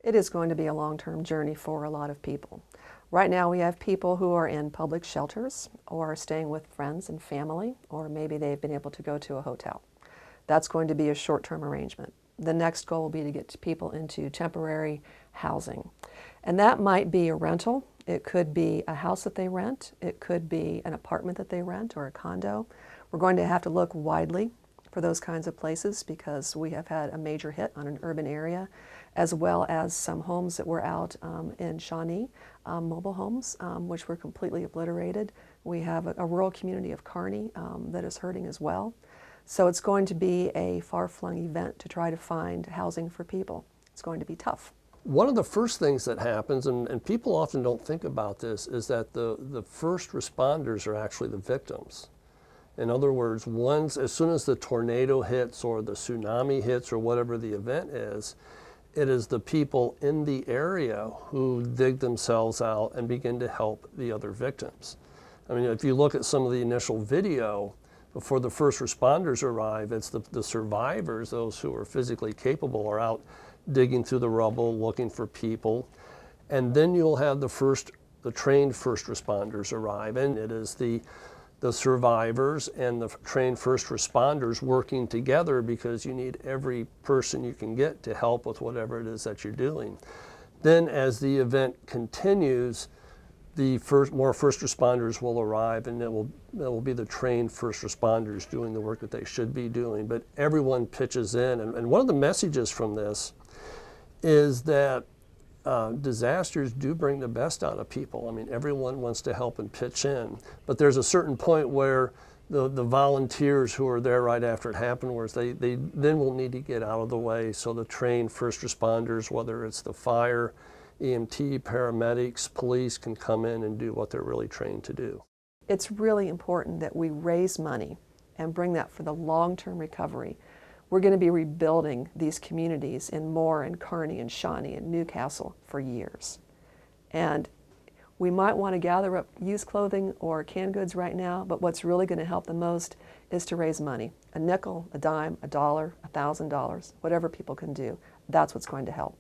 It is going to be a long-term journey for a lot of people. Right now we have people who are in public shelters or are staying with friends and family, or maybe they've been able to go to a hotel. That's going to be a short-term arrangement. The next goal will be to get people into temporary housing. And that might be a rental. It could be a house that they rent. It could be an apartment that they rent or a condo. We're going to have to look widely for those kinds of places because we have had a major hit on an urban area, as well as some homes that were out in Shawnee, mobile homes, which were completely obliterated. We have a rural community of Kearney that is hurting as well. So it's going to be a far-flung event to try to find housing for people. It's going to be tough. One of the first things that happens, and people often don't think about this, is that the first responders are actually the victims. In other words, as soon as the tornado hits or the tsunami hits or whatever the event is, it is the people in the area who dig themselves out and begin to help the other victims. I mean, if you look at some of the initial video, before the first responders arrive, it's the survivors, those who are physically capable, are out digging through the rubble, looking for people. And then you'll have the trained first responders arrive, and it is the survivors and the trained first responders working together because you need every person you can get to help with whatever it is that you're doing. Then as the event continues, more first responders will arrive, and it will be the trained first responders doing the work that they should be doing. But everyone pitches in, and one of the messages from this is that disasters do bring the best out of people. I mean, everyone wants to help and pitch in, but there's a certain point where the volunteers who are there right after it happened, where they then will need to get out of the way, so the trained first responders, whether it's the fire, EMT, paramedics, police, can come in and do what they're really trained to do. It's really important that we raise money and bring that for the long-term recovery. We're going to be rebuilding these communities in Moore and Kearney and Shawnee and Newcastle for years. And we might want to gather up used clothing or canned goods right now, but what's really going to help the most is to raise money. A nickel, a dime, $1, $1,000, whatever people can do. That's what's going to help.